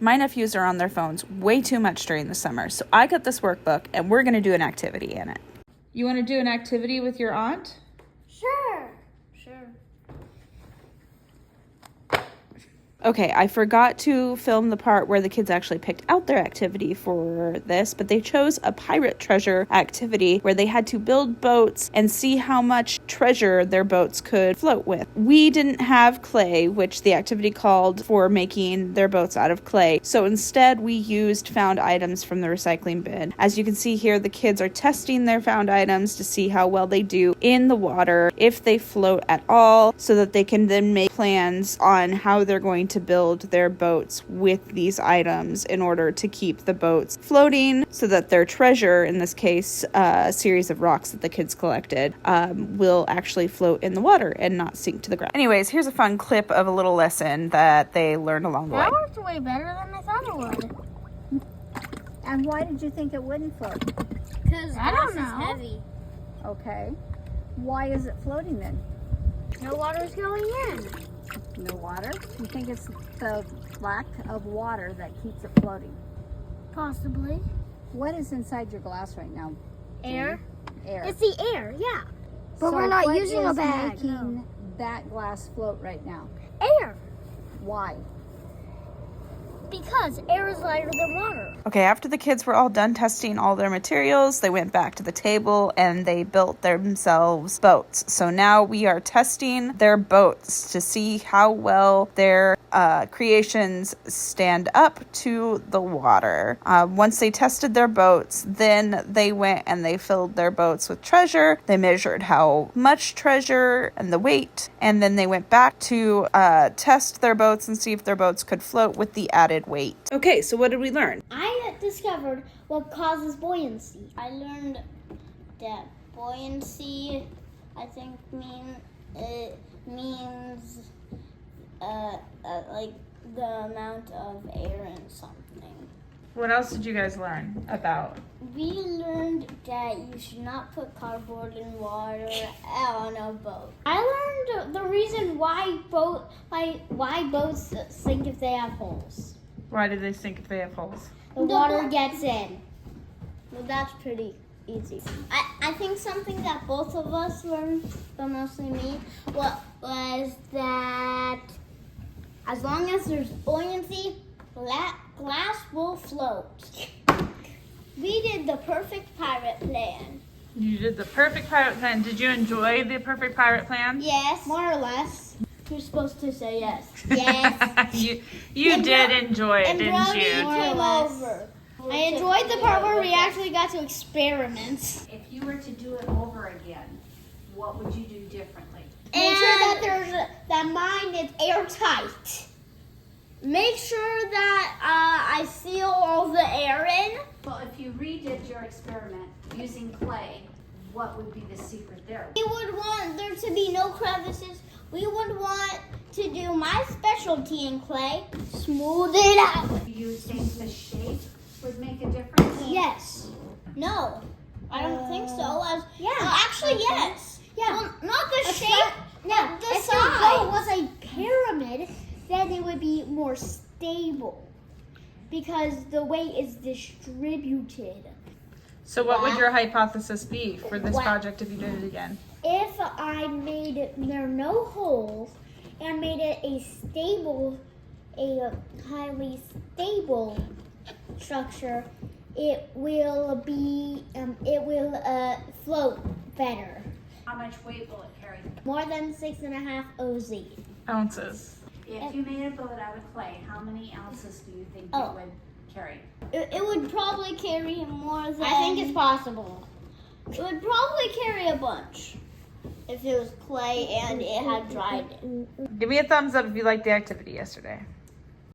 My nephews are on their phones way too much during the summer, so I got this workbook and we're going to do an activity in it. You want to do an activity with your aunt? Sure. Okay, I forgot to film the part where the kids actually picked out their activity for this, but they chose a pirate treasure activity where they had to build boats and see how much treasure their boats could float with. We didn't have clay, which the activity called for making their boats out of clay, so instead we used found items from the recycling bin. As you can see here, the kids are testing their found items to see how well they do in the water, if they float at all, so that they can then make plans on how they're going to build their boats with these items in order to keep the boats floating so that their treasure, in this case a series of rocks that the kids collected, will actually float in the water and not sink to the ground. Anyways, here's a fun clip of a little lesson that they learned along the way. That worked way better than I thought it would. And why did you think it wouldn't float? Because glass is heavy. Okay. Why is it floating then? No water's going in. No water? You think it's the lack of water that keeps it floating? Possibly. What is inside your glass right now? Air. Air. It's the air, yeah. But So we're not what using a is bag. making that glass float right now? Air. Why? Because air is lighter than water. Okay, after the kids were all done testing all their materials, they went back to the table and they built themselves boats. So now we are testing their boats to see how well their creations stand up to the water. Once they tested their boats, then they went and they filled their boats with treasure. They measured how much treasure and the weight, and then they went back to test their boats and see if their boats could float with the added weight. Okay, so what did we learn? I discovered what causes buoyancy. I learned that buoyancy, I think, means like the amount of air in something. What else did you guys learn about? We learned that you should not put cardboard in water on a boat. I learned the reason why boats sink if they have holes. Why do they sink if they have holes? The water gets in. Well, that's pretty easy. I think something that both of us learned, but mostly me, was that as long as there's buoyancy, glass will float. We did the perfect pirate plan. You did the perfect pirate plan. Did you enjoy the perfect pirate plan? Yes. More or less. You're supposed to say yes. Yes. you did enjoy it, didn't you? More or less. I enjoyed the part where we actually got to experiment. If you were to do it over again, what would you do differently? Make sure that that mine is airtight. Make sure that I seal all the air in. Well, if you redid your experiment using clay, what would be the secret there? We would want there to be no crevices. We would want to do my specialty in clay, smooth it out. Do you think the shape would make a difference? Yes. No. I don't think so. Yeah. Actually, yes. Yeah. Well, not the shape. Yeah. The size. If it was a pyramid, then it would be more stable because the weight is distributed. So what would your hypothesis be for this project if you did it again? If I made there no holes and made it a highly stable structure, it will float better. How much weight will it carry? More than 6.5 OZ. Ounces. If you made a boat out of clay, how many ounces do you think it would carry? It would probably carry more than... I think it's possible. It would probably carry a bunch if it was clay and it had dried. Give me a thumbs up if you liked the activity yesterday.